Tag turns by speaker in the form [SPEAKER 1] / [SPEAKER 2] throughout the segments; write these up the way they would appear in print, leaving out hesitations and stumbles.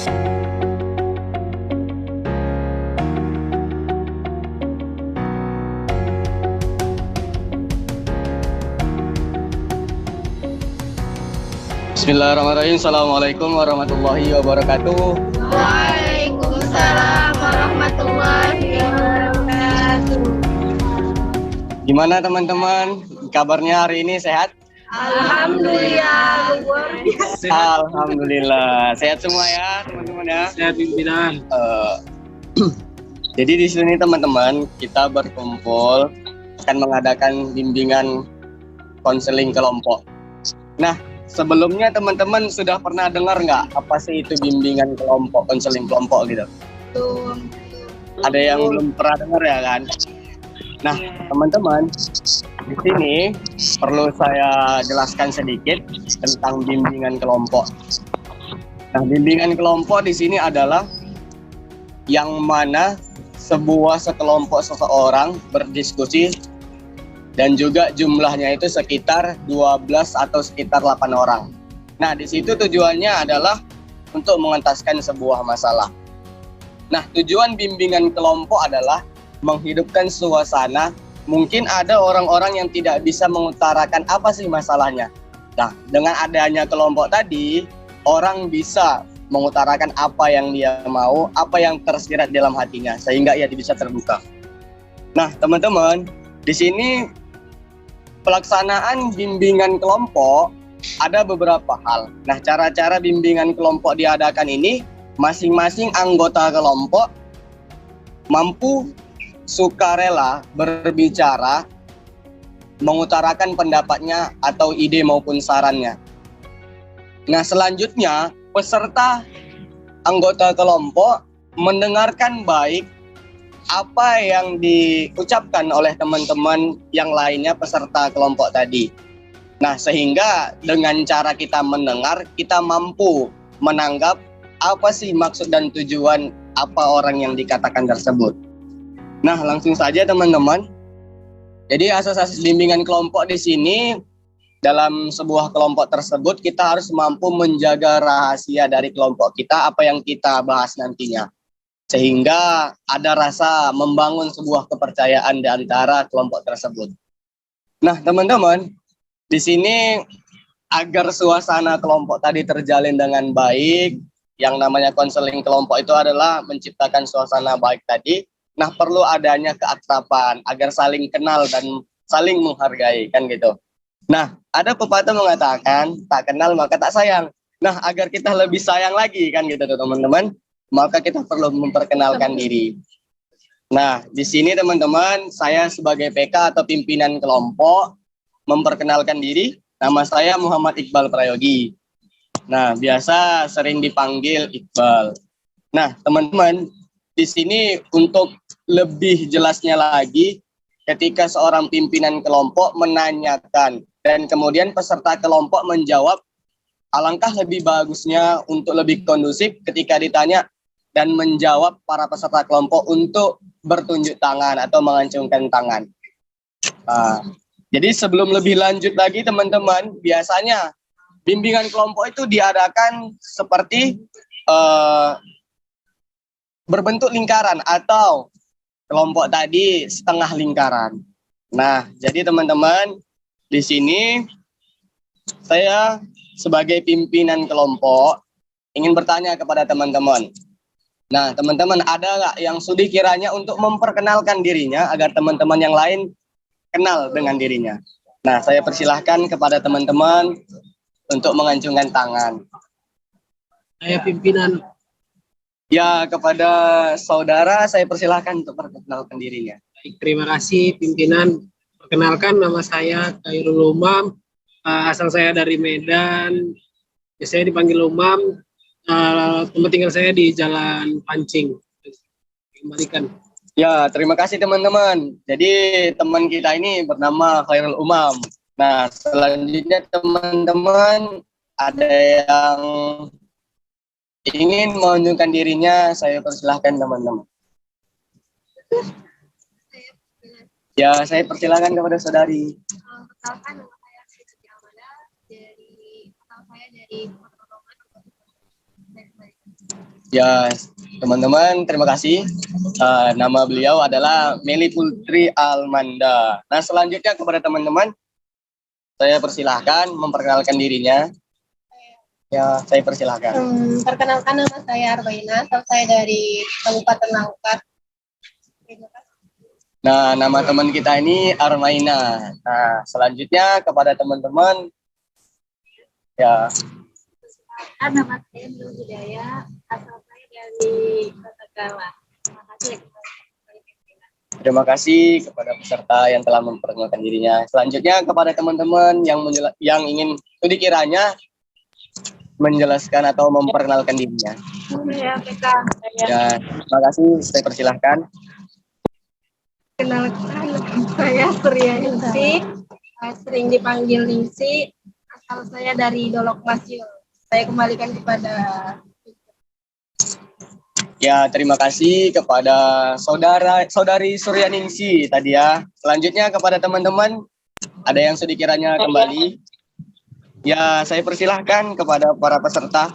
[SPEAKER 1] Bismillahirrahmanirrahim. Assalamualaikum warahmatullahi wabarakatuh.
[SPEAKER 2] Waalaikumsalam warahmatullahi wabarakatuh.
[SPEAKER 1] Gimana teman-teman? Kabarnya hari ini sehat?
[SPEAKER 2] Alhamdulillah, luar biasa.
[SPEAKER 1] Alhamdulillah. Sehat semua ya teman-teman ya?
[SPEAKER 3] Sehat pimpinan.
[SPEAKER 1] Jadi di sini teman-teman kita berkumpul akan mengadakan bimbingan konseling kelompok. Nah, sebelumnya teman-teman sudah pernah dengar nggak apa sih itu bimbingan kelompok, konseling kelompok gitu? Ada yang belum pernah dengar ya kan? Nah, teman-teman, di sini perlu saya jelaskan sedikit tentang bimbingan kelompok. Nah, bimbingan kelompok di sini adalah yang mana sebuah sekelompok seseorang berdiskusi dan juga jumlahnya itu sekitar 12 atau sekitar 8 orang. Nah, di situ tujuannya adalah untuk mengentaskan sebuah masalah. Nah, tujuan bimbingan kelompok adalah menghidupkan suasana. Mungkin ada orang-orang yang tidak bisa mengutarakan apa sih masalahnya. Nah, dengan adanya kelompok tadi, orang bisa mengutarakan apa yang dia mau, apa yang tersirat dalam hatinya, sehingga ia bisa terbuka. Nah, teman-teman, di sini pelaksanaan bimbingan kelompok ada beberapa hal. Nah, cara-cara bimbingan kelompok diadakan ini, masing-masing anggota kelompok mampu sukarela berbicara, mengutarakan pendapatnya atau ide maupun sarannya. Nah, selanjutnya peserta anggota kelompok mendengarkan baik apa yang diucapkan oleh teman-teman yang lainnya peserta kelompok tadi. Nah, sehingga dengan cara kita mendengar, kita mampu menanggap apa sih maksud dan tujuan apa orang yang dikatakan tersebut. Nah, langsung saja teman-teman. Jadi asas-asas bimbingan kelompok di sini, dalam sebuah kelompok tersebut kita harus mampu menjaga rahasia dari kelompok kita apa yang kita bahas nantinya. Sehingga ada rasa membangun sebuah kepercayaan di antara kelompok tersebut. Nah, teman-teman, di sini agar suasana kelompok tadi terjalin dengan baik, yang namanya konseling kelompok itu adalah menciptakan suasana baik tadi. Nah, perlu adanya keakraban agar saling kenal dan saling menghargai, kan gitu. Nah, ada pepatah mengatakan, tak kenal maka tak sayang. Nah, agar kita lebih sayang lagi, kan gitu teman-teman, maka kita perlu memperkenalkan diri. Nah, di sini teman-teman, saya sebagai PK atau pimpinan kelompok memperkenalkan diri. Nama saya Muhammad Iqbal Prayogi. Nah, biasa sering dipanggil Iqbal. Nah, teman-teman, di sini untuk lebih jelasnya lagi, ketika seorang pimpinan kelompok menanyakan dan kemudian peserta kelompok menjawab, alangkah lebih bagusnya untuk lebih kondusif ketika ditanya dan menjawab para peserta kelompok untuk bertunjuk tangan atau mengacungkan tangan. Jadi sebelum lebih lanjut lagi teman-teman, biasanya bimbingan kelompok itu diadakan seperti berbentuk lingkaran atau kelompok tadi setengah lingkaran. Nah, jadi teman-teman, di sini saya sebagai pimpinan kelompok ingin bertanya kepada teman-teman. Nah, teman-teman ada nggak yang sudi kiranya untuk memperkenalkan dirinya agar teman-teman yang lain kenal dengan dirinya? Nah, saya persilahkan kepada teman-teman untuk mengacungkan tangan.
[SPEAKER 3] Saya pimpinan.
[SPEAKER 1] Ya, kepada saudara saya persilahkan untuk memperkenalkan dirinya.
[SPEAKER 3] Baik, terima kasih pimpinan. Perkenalkan, nama saya Khairul Umam. Asal saya dari Medan. Saya dipanggil Umam. Tempat tinggal saya di Jalan Pancing. Kembalikan.
[SPEAKER 1] Ya, terima kasih teman-teman. Jadi teman kita ini bernama Khairul Umam. Nah, selanjutnya teman-teman ada yang ingin menunjukkan dirinya, saya persilahkan teman-teman. Ya, saya persilahkan kepada saudari.
[SPEAKER 2] Perkenalkan, nama saya Siti Amanda, asal saya dari Kota Pekalongan.
[SPEAKER 1] Ya, teman-teman, terima kasih. Nama beliau adalah Meli Putri Almanda. Nah, selanjutnya kepada teman-teman, saya persilahkan memperkenalkan dirinya. Ya, saya persilahkan.
[SPEAKER 2] Perkenalkan nama saya Arbaina, asal saya dari Kabupaten Langkat. Terima kasih.
[SPEAKER 1] Nah, nama teman kita ini Armaina. Nah, selanjutnya kepada teman-teman, ya,
[SPEAKER 2] Nama saya Nur Hidayah, asal saya dari Kota Gawah. Terima kasih.
[SPEAKER 1] terima kasih kepada peserta yang telah memperkenalkan dirinya. Selanjutnya kepada teman-teman yang ingin studi kiranya menjelaskan atau memperkenalkan dirinya.
[SPEAKER 2] Saya PK.
[SPEAKER 1] Ya, terima kasih. Saya persilahkan.
[SPEAKER 2] Kenalkan, saya Surya Ningsi, sering dipanggil Ningsi, asal saya dari Dolok Masjid. Saya kembalikan kepada
[SPEAKER 1] Ya, terima kasih kepada saudari Suryaningsi tadi ya. Selanjutnya kepada teman-teman, ada yang sedikiranya kembali. Ya, saya persilahkan kepada para peserta.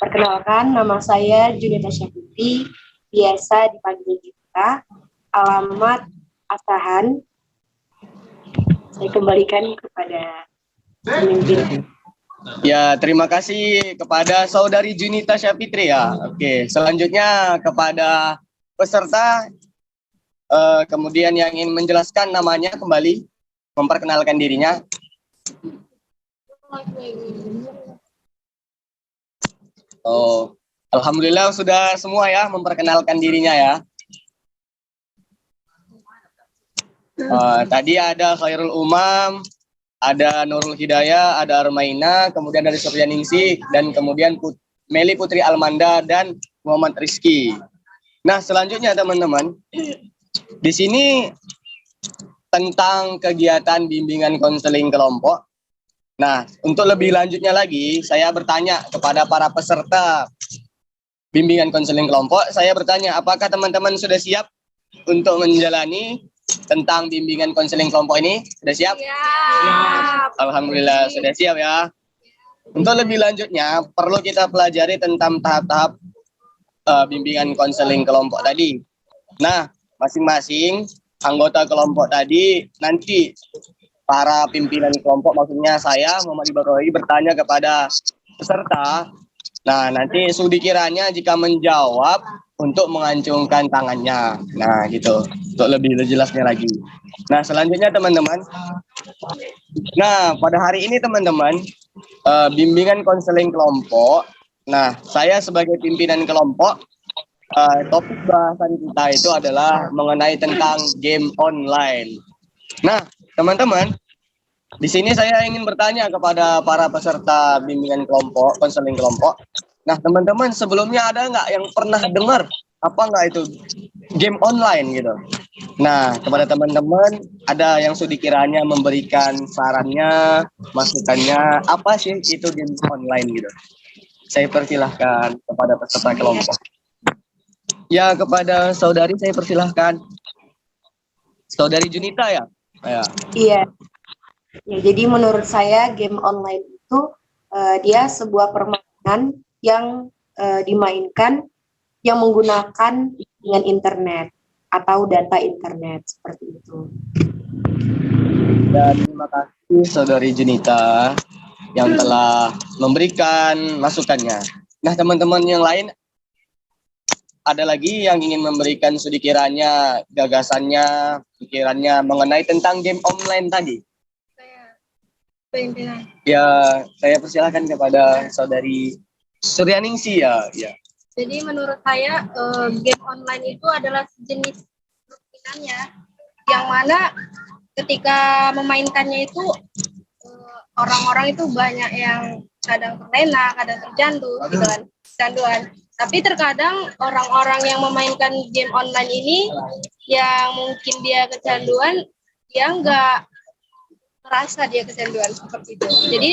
[SPEAKER 4] Perkenalkan, nama saya Junita Syafiti, biasa dipanggil Gita, alamat Asahan. Saya kembalikan kepada pemimpin.
[SPEAKER 1] Ya, terima kasih kepada saudari Junita Syafitri ya. Oke, selanjutnya kepada peserta, kemudian yang ingin menjelaskan namanya kembali, memperkenalkan dirinya. Oh, alhamdulillah sudah semua ya memperkenalkan dirinya ya. Tadi ada Khairul Umam, ada Nurul Hidayah, ada Armaina, kemudian dari Suryaningsih, dan kemudian Meli Putri Almanda dan Muhammad Rizky. Nah, selanjutnya teman-teman, di sini tentang kegiatan bimbingan konseling kelompok. Nah, untuk lebih lanjutnya lagi, saya bertanya kepada para peserta bimbingan konseling kelompok, saya bertanya, apakah teman-teman sudah siap untuk menjalani tentang bimbingan konseling kelompok ini? Sudah siap?
[SPEAKER 2] Siap.
[SPEAKER 1] Alhamdulillah sudah siap ya. Untuk lebih lanjutnya, perlu kita pelajari tentang tahap-tahap bimbingan konseling kelompok tadi. Nah, masing-masing anggota kelompok tadi nanti para pimpinan kelompok, maksudnya saya Muhammad Ibrahim bertanya kepada peserta. Nah, nanti studi kiranya jika menjawab untuk mengancungkan tangannya. Nah, gitu. Untuk lebih jelasnya lagi. Nah, selanjutnya teman-teman. Nah, pada hari ini teman-teman, bimbingan konseling kelompok. Nah, saya sebagai pimpinan kelompok, topik bahasan kita itu adalah mengenai tentang game online. Nah, teman-teman, di sini saya ingin bertanya kepada para peserta bimbingan kelompok, konseling kelompok. Nah, teman-teman, sebelumnya ada nggak yang pernah dengar apa nggak itu game online gitu? Nah, kepada teman-teman, ada yang studi kiranya memberikan sarannya, masukannya, apa sih itu game online gitu? Saya persilahkan kepada peserta kelompok. Ya, kepada saudari saya persilahkan. Saudari Junita ya? Ya.
[SPEAKER 4] Iya. Ya, jadi menurut saya game online itu dia sebuah permainan yang dimainkan yang menggunakan dengan internet atau data internet seperti itu.
[SPEAKER 1] Dan terima kasih saudari Junita yang telah memberikan masukannya. Nah, teman-teman yang lain, ada lagi yang ingin memberikan studi kiranya, gagasannya, pikirannya mengenai tentang game online tadi?
[SPEAKER 2] Pimpinan.
[SPEAKER 1] Ya, saya persilahkan kepada saudari Suryaningsih ya.
[SPEAKER 2] Jadi menurut saya game online itu adalah sejenis permainan ya, yang mana ketika memainkannya itu orang-orang itu banyak yang kadang terlena, kadang tercandu, gitu kan, kecanduan. Tapi terkadang orang-orang yang memainkan game online ini yang mungkin dia kecanduan, dia nggak merasa dia kecanduan seperti itu. Jadi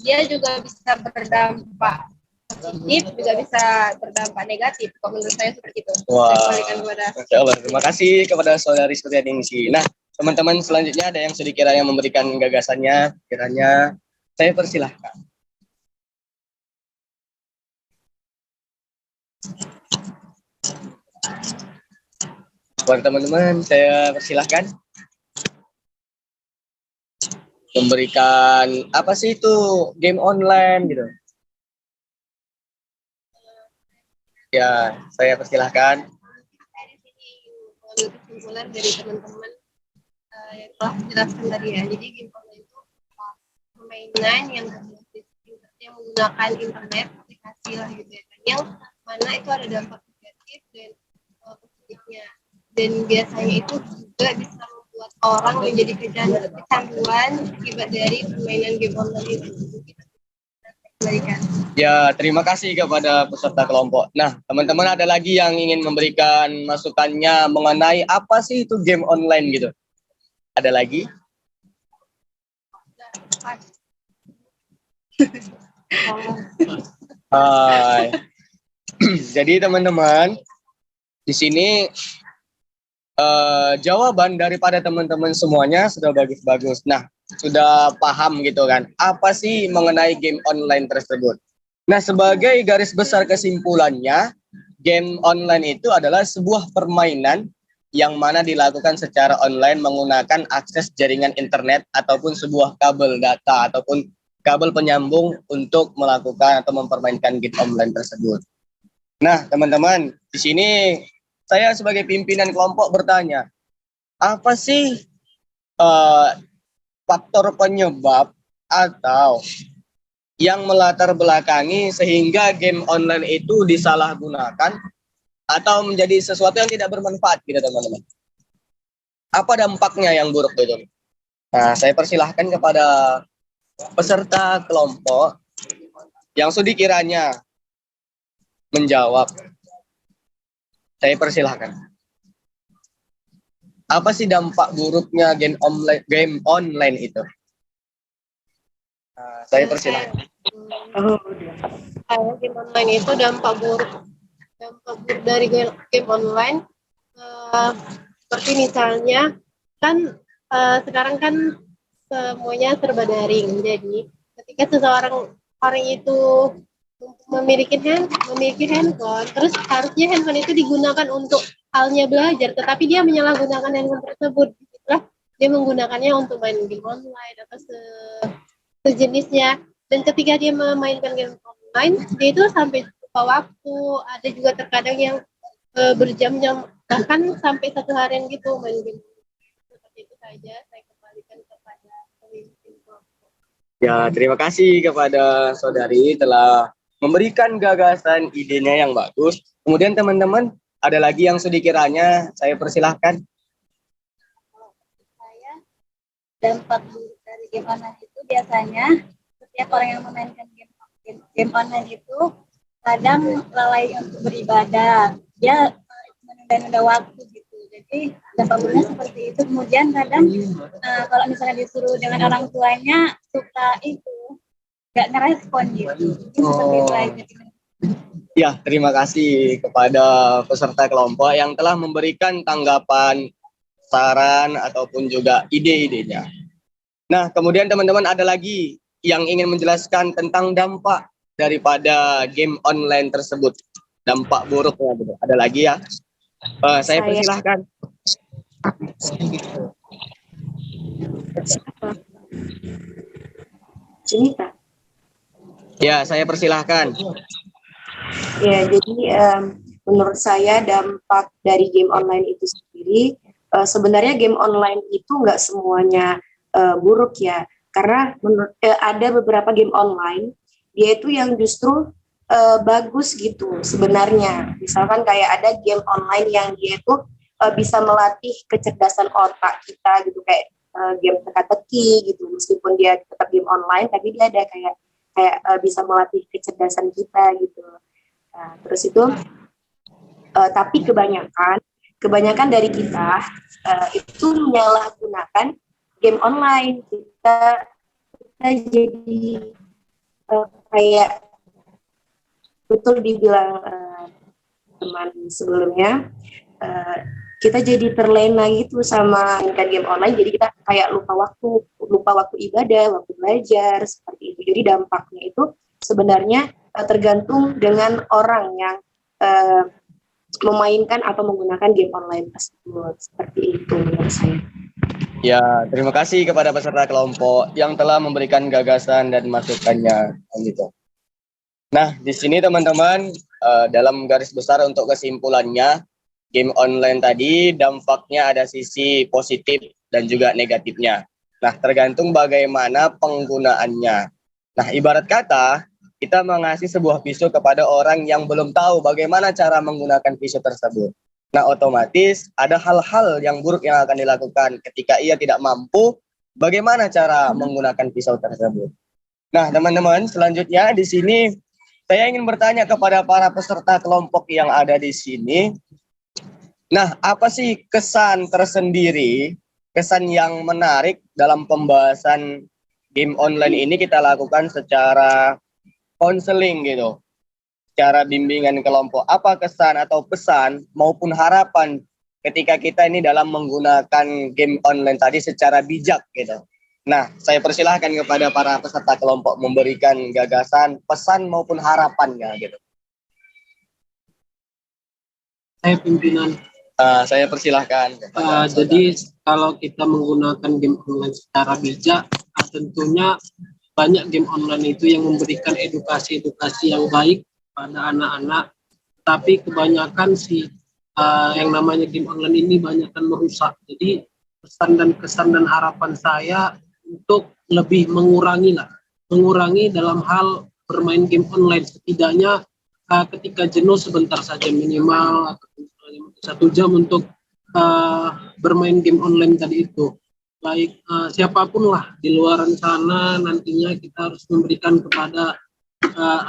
[SPEAKER 2] dia juga bisa berdampak positif, juga bisa berdampak negatif. Kalau menurut saya seperti itu.
[SPEAKER 1] Wah,
[SPEAKER 2] Kepada
[SPEAKER 1] Masya Allah. Terima kasih kepada saudari Suryaningsih. Nah, teman-teman selanjutnya ada yang sedikit yang memberikan gagasannya, kiranya saya persilahkan. Buat teman-teman, saya persilahkan memberikan apa sih itu game online gitu. Ya, saya persilahkan.
[SPEAKER 2] Saya di sini mengambil kesimpulan dari teman-teman yang telah menjelaskan tadi ya. Jadi game online itu permainan yang menggunakan internet, aplikasi lah gitu ya. Dan yang mana itu ada dampak negatif dan positifnya. Dan biasanya itu juga bisa membuat orang menjadi kecanduan akibat dari permainan game online itu. Kembalikan.
[SPEAKER 1] Ya, terima kasih kepada peserta kelompok. Nah, teman-teman ada lagi yang ingin memberikan masukannya mengenai apa sih itu game online gitu? Ada lagi? Hai. Jadi teman-teman, di sini jawaban daripada teman-teman semuanya sudah bagus-bagus. Nah, sudah paham gitu kan, apa sih mengenai game online tersebut. Nah, sebagai garis besar kesimpulannya, game online itu adalah sebuah permainan yang mana dilakukan secara online menggunakan akses jaringan internet ataupun sebuah kabel data ataupun kabel penyambung untuk melakukan atau mempermainkan game online tersebut. Nah, teman-teman, di sini saya sebagai pimpinan kelompok bertanya, apa sih faktor penyebab atau yang melatar belakangi sehingga game online itu disalahgunakan atau menjadi sesuatu yang tidak bermanfaat gitu teman-teman. Apa dampaknya yang buruk gitu? Nah, saya persilahkan kepada peserta kelompok yang sudi kiranya menjawab. Saya persilahkan. Apa sih dampak buruknya game online itu? Nah, saya persilahkan.
[SPEAKER 2] Game online itu dampak buruk dari game online seperti misalnya kan sekarang kan semuanya serba daring, jadi ketika seseorang orang itu memiliki handphone, terus harusnya handphone itu digunakan untuk halnya belajar, tetapi dia menyalahgunakan handphone tersebut. Itulah dia menggunakannya untuk main game online atau sejenisnya. Dan ketika dia memainkan game online, dia itu sampai lupa waktu. Ada juga terkadang yang berjam-jam, bahkan sampai 1 harian gitu main game. Seperti itu saja, saya kembalikan kepada pemimpin kelompok.
[SPEAKER 1] Ya, terima kasih kepada saudari telah memberikan gagasan idenya yang bagus. Kemudian teman-teman, ada lagi yang sudi kiranya saya persilahkan.
[SPEAKER 5] Saya dampak buruk dari game online itu biasanya setiap orang yang memainkan game online itu kadang lalai untuk beribadah, dia menunda-nunda waktu gitu. Jadi dampak buruknya seperti itu. Kemudian kadang kalau misalnya disuruh dengan orang tuanya suka itu nggak ngerespon gitu. Seperti itu aja.
[SPEAKER 1] Ya, terima kasih kepada peserta kelompok yang telah memberikan tanggapan, saran, ataupun juga ide-idenya. Nah, kemudian teman-teman ada lagi yang ingin menjelaskan tentang dampak daripada game online tersebut. Dampak buruknya gitu. Ada lagi ya? Saya persilahkan.
[SPEAKER 4] Cinta.
[SPEAKER 1] Ya, saya persilahkan.
[SPEAKER 4] Ya, jadi menurut saya dampak dari game online itu sendiri, sebenarnya game online itu nggak semuanya buruk ya, karena ada beberapa game online dia itu yang justru bagus gitu sebenarnya. Misalkan kayak ada game online yang dia itu bisa melatih kecerdasan otak kita gitu, kayak game teka-teki gitu, meskipun dia tetap game online tapi dia ada kayak bisa melatih kecerdasan kita gitu. Nah, terus itu tapi kebanyakan dari kita itu menyalahgunakan game online. Kita jadi kayak betul dibilang teman sebelumnya, kita jadi terlena gitu sama game online, jadi kita kayak lupa waktu ibadah, waktu belajar, seperti itu. Jadi dampaknya itu sebenarnya tergantung dengan orang yang memainkan atau menggunakan game online tersebut. Seperti itu menurut saya.
[SPEAKER 1] Ya, terima kasih kepada peserta kelompok yang telah memberikan gagasan dan masukannya. Gitu. Nah, di sini teman-teman, dalam garis besar untuk kesimpulannya, game online tadi dampaknya ada sisi positif dan juga negatifnya. Nah, tergantung bagaimana penggunaannya. Nah, ibarat kata, kita mengasih sebuah pisau kepada orang yang belum tahu bagaimana cara menggunakan pisau tersebut. Nah, otomatis ada hal-hal yang buruk yang akan dilakukan ketika ia tidak mampu bagaimana cara menggunakan pisau tersebut. Nah, teman-teman, selanjutnya di sini saya ingin bertanya kepada para peserta kelompok yang ada di sini. Nah, apa sih kesan tersendiri, kesan yang menarik dalam pembahasan game online ini kita lakukan secara konseling gitu, secara bimbingan kelompok. Apa kesan atau pesan maupun harapan ketika kita ini dalam menggunakan game online tadi secara bijak gitu. Nah, saya persilahkan kepada para peserta kelompok memberikan gagasan, pesan maupun harapannya gitu.
[SPEAKER 3] Saya pimpinan.
[SPEAKER 1] Saya persilahkan.
[SPEAKER 3] Jadi kalau kita menggunakan game online secara bijak, tentunya banyak game online itu yang memberikan edukasi-edukasi yang baik pada anak-anak. Tapi kebanyakan yang namanya game online ini banyak kan merusak. Jadi kesan dan harapan saya untuk lebih mengurangi dalam hal bermain game online. Setidaknya ketika jenuh sebentar saja, minimal atau 1 jam untuk bermain game online tadi itu. Baik siapapun lah di luar sana, nantinya kita harus memberikan kepada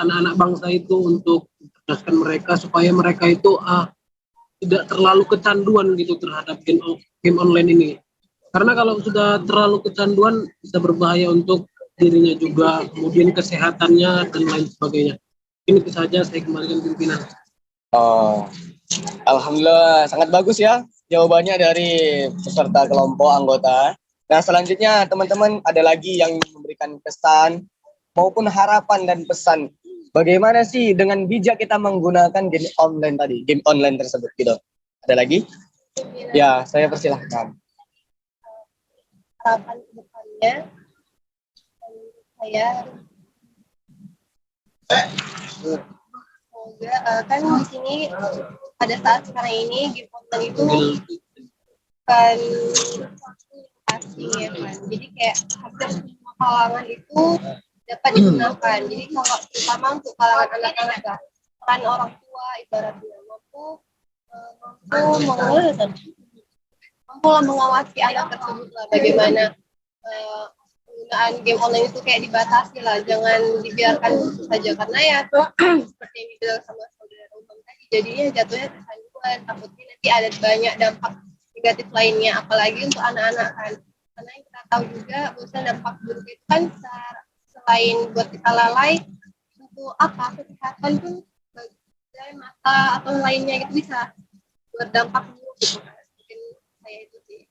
[SPEAKER 3] anak-anak bangsa itu untuk mencerdaskan mereka supaya mereka itu tidak terlalu kecanduan gitu terhadap game online ini. Karena kalau sudah terlalu kecanduan bisa berbahaya untuk dirinya juga, kemudian kesehatannya dan lain sebagainya. Ini saja, saya kembalikan pimpinan.
[SPEAKER 1] Alhamdulillah, sangat bagus ya jawabannya dari peserta kelompok anggota. Nah, selanjutnya teman-teman ada lagi yang memberikan pesan maupun harapan dan pesan. Bagaimana sih dengan bijak kita menggunakan game online tadi, game online tersebut gitu. Ada lagi? Ya, saya persilahkan.
[SPEAKER 2] Harapan kedepannya saya semoga kan di sini pada saat sekarang ini game online itu bukan asing ya kan, jadi kayak hampir semua kalangan itu dapat digunakan. Jadi kalau terutama untuk kalangan anak-anak lah, peran orang tua ibaratnya mampu mengawasi anak tersebut lah, bagaimana penggunaan game online itu kayak dibatasi lah, jangan dibiarkan begitu saja, karena ya seperti yang dibilang sama saudara Umam tadi, jadinya jatuhnya kecanduan, takutnya nanti ada banyak dampak negatif lainnya, apalagi untuk anak-anak kan, karena yang kita tahu juga bahwa dampak buruk itu kan selain buat kita lalai, untuk kesehatan pun bagai mata atau lainnya itu bisa berdampak buruk gitu kan. Mungkin saya itu sih.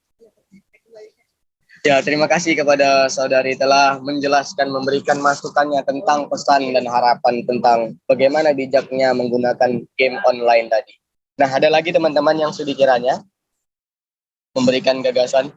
[SPEAKER 1] Ya, terima kasih kepada saudari telah menjelaskan, memberikan masukannya tentang pesan dan harapan tentang bagaimana bijaknya menggunakan game online tadi. Nah, ada lagi teman-teman yang studi kiranya memberikan gagasan.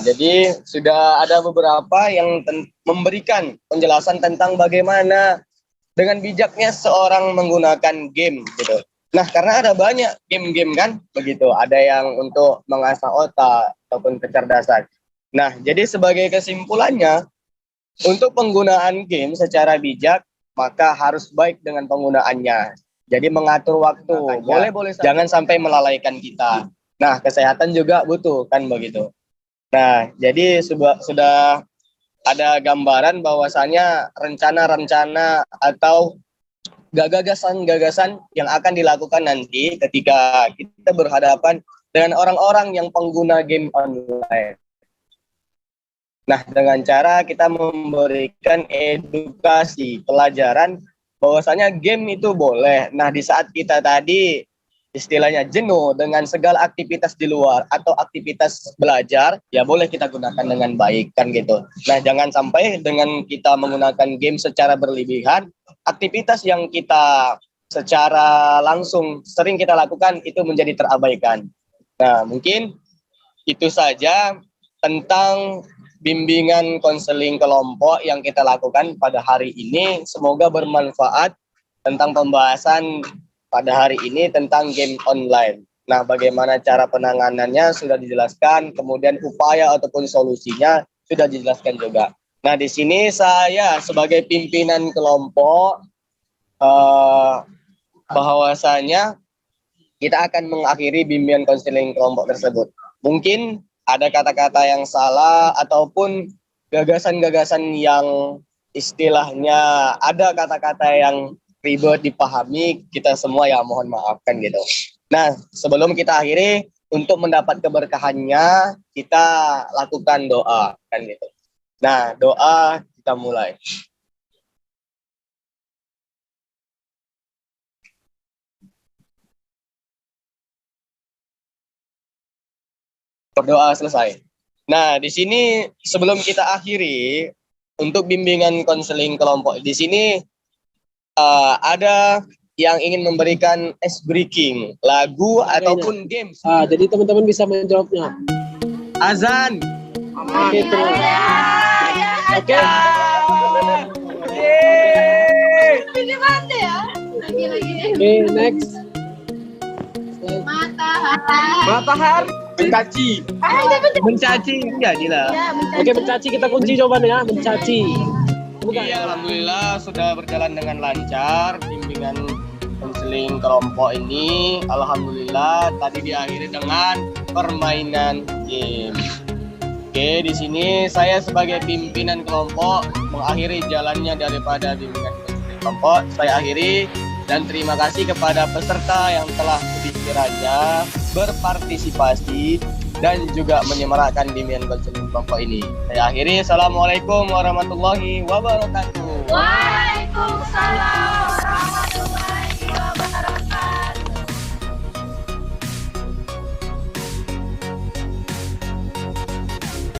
[SPEAKER 1] Jadi sudah ada beberapa yang memberikan penjelasan tentang bagaimana dengan bijaknya seorang menggunakan game gitu. Nah, karena ada banyak game-game kan, begitu. Ada yang untuk mengasah otak ataupun kecerdasan. Nah, jadi sebagai kesimpulannya, untuk penggunaan game secara bijak, maka harus baik dengan penggunaannya. Jadi mengatur waktu, boleh-boleh, jangan sampai melalaikan kita. Nah, kesehatan juga butuh, kan begitu. Nah, jadi sudah ada gambaran bahwasannya rencana-rencana atau gagasan-gagasan yang akan dilakukan nanti ketika kita berhadapan dengan orang-orang yang pengguna game online. Nah, dengan cara kita memberikan edukasi, pelajaran bahwasanya game itu boleh. Nah, di saat kita tadi istilahnya jenuh dengan segala aktivitas di luar atau aktivitas belajar, ya boleh kita gunakan dengan baik kan gitu. Nah, jangan sampai dengan kita menggunakan game secara berlebihan aktivitas yang kita secara langsung sering kita lakukan itu menjadi terabaikan. Nah, mungkin itu saja tentang bimbingan konseling kelompok yang kita lakukan pada hari ini. Semoga bermanfaat tentang pembahasan pada hari ini tentang game online. Nah, bagaimana cara penanganannya sudah dijelaskan, kemudian upaya ataupun solusinya sudah dijelaskan juga. Nah, di sini saya sebagai pimpinan kelompok bahwasanya kita akan mengakhiri bimbingan konseling kelompok tersebut. Mungkin ada kata-kata yang salah ataupun gagasan-gagasan yang istilahnya ada kata-kata yang ribet dipahami, kita semua ya mohon maafkan gitu. Nah, sebelum kita akhiri, untuk mendapat keberkahannya kita lakukan doa kan gitu. Nah, doa kita mulai. Berdoa selesai. Nah, di sini sebelum kita akhiri untuk bimbingan konseling kelompok di sini ada yang ingin memberikan ice breaking, lagu ataupun games.
[SPEAKER 3] Jadi teman-teman bisa menjawabnya.
[SPEAKER 1] Azan.
[SPEAKER 3] Oke, terus. Oke.
[SPEAKER 2] Ini mana ya? Lagi.
[SPEAKER 3] Oke, next.
[SPEAKER 2] Matahari.
[SPEAKER 1] Mencaci. Mencaci enggak gila.
[SPEAKER 2] Ya,
[SPEAKER 3] Oke, mencaci kita kunci jawabannya ya, mencaci. Bukan.
[SPEAKER 1] Iya, alhamdulillah sudah berjalan dengan lancar bimbingan konseling kelompok ini. Alhamdulillah tadi diakhiri dengan permainan game. Oke, di sini saya sebagai pimpinan kelompok mengakhiri jalannya daripada bimbingan konseling kelompok. Saya akhiri dan terima kasih kepada peserta yang telah sekiranya berpartisipasi dan juga menyemarakan bimbingan konseling kelompok ini. Saya akhiri. Assalamualaikum warahmatullahi wabarakatuh.
[SPEAKER 2] Waalaikumsalam warahmatullahi